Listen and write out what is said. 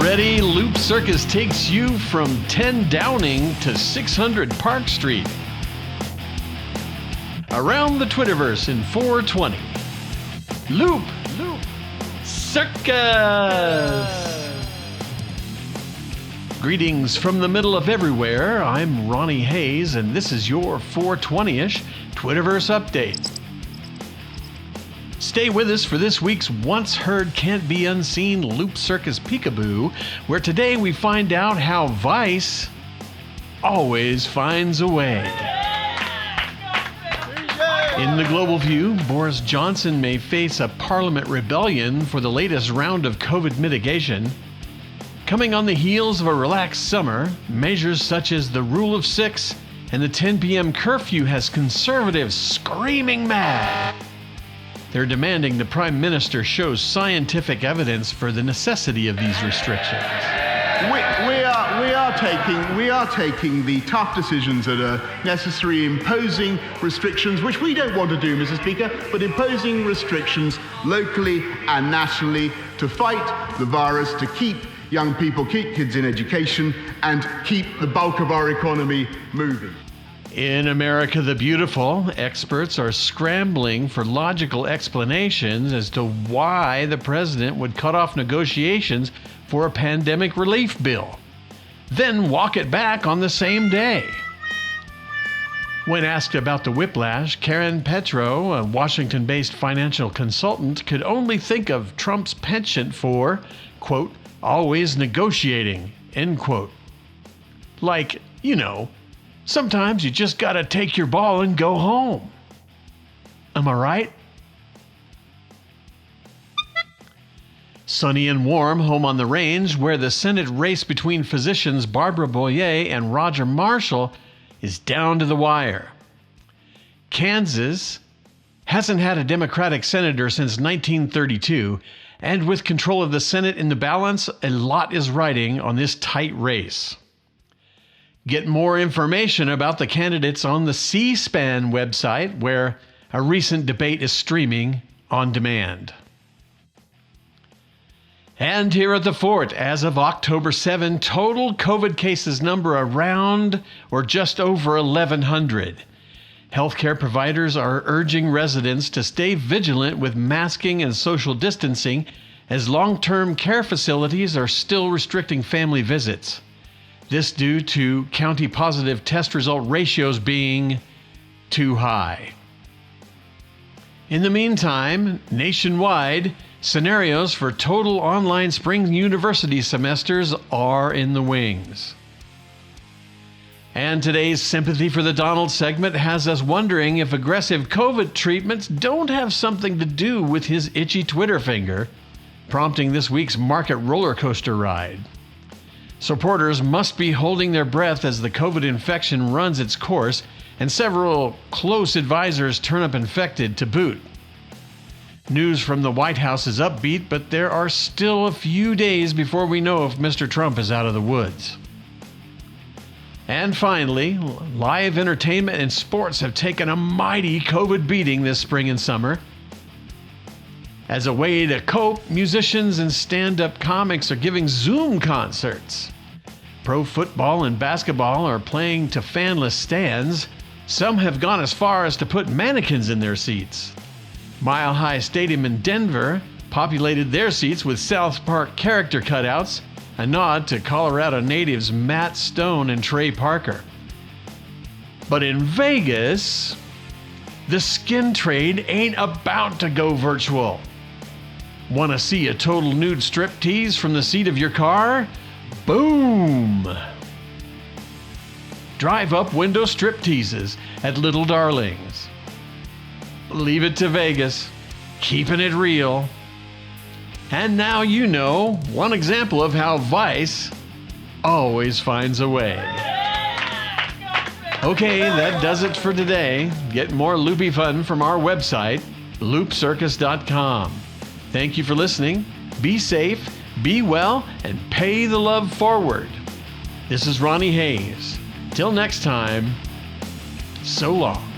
ready? Loopcircus takes you from 10 Downing to 600 Park Street. Around the Twitterverse in 420. Loop Circus! Greetings from the middle of everywhere. I'm Ronnie Hayes, and this is your 420-ish Twitterverse update. Stay with us for this week's once heard can't be unseen Loopcircus Peekaboo, where today we find out how Vice always finds a way. In the global view, Boris Johnson may face a parliament rebellion for the latest round of COVID mitigation. Coming on the heels of a relaxed summer, measures such as the Rule of Six and the 10 p.m. curfew has conservatives screaming mad. They're demanding the Prime Minister shows scientific evidence for the necessity of these restrictions. We are taking the tough decisions that are necessary, imposing restrictions, which we don't want to do, Mr. Speaker, but imposing restrictions locally and nationally to fight the virus, to keep young people, keep kids in education, and keep the bulk of our economy moving. In America the Beautiful, experts are scrambling for logical explanations as to why the president would cut off negotiations for a pandemic relief bill, then walk it back on the same day. When asked about the whiplash, Karen Petro, a Washington-based financial consultant, could only think of Trump's penchant for, quote, always negotiating, end quote. Like, sometimes you just gotta take your ball and go home. Am I right? Sunny and warm home on the range, where the Senate race between physicians Barbara Boyer and Roger Marshall is down to the wire. Kansas hasn't had a Democratic senator since 1932, and with control of the Senate in the balance, a lot is riding on this tight race. Get more information about the candidates on the C-SPAN website, where a recent debate is streaming on demand. And here at the fort, as of October 7, total COVID cases number around or just over 1,100. Healthcare providers are urging residents to stay vigilant with masking and social distancing, as long-term care facilities are still restricting family visits. This due to county positive test result ratios being too high. In the meantime, nationwide, scenarios for total online spring university semesters are in the wings. And today's Sympathy for the Donald segment has us wondering if aggressive COVID treatments don't have something to do with his itchy Twitter finger, prompting this week's market roller coaster ride. Supporters must be holding their breath as the COVID infection runs its course, and several close advisors turn up infected to boot. News from the White House is upbeat, but there are still a few days before we know if Mr. Trump is out of the woods. And finally, live entertainment and sports have taken a mighty COVID beating this spring and summer. As a way to cope, musicians and stand-up comics are giving Zoom concerts. Pro football and basketball are playing to fanless stands. Some have gone as far as to put mannequins in their seats. Mile High Stadium in Denver populated their seats with South Park character cutouts, a nod to Colorado natives Matt Stone and Trey Parker. But in Vegas, the skin trade ain't about to go virtual. Want to see a total nude striptease from the seat of your car? Boom! Drive-up window stripteases at Little Darlings. Leave it to Vegas, keeping it real. And now you know one example of how Vice always finds a way. Okay, that does it for today. Get more loopy fun from our website, loopcircus.com. Thank you for listening. Be safe, be well, and pay the love forward. This is Ronnie Hayes. Till next time, so long.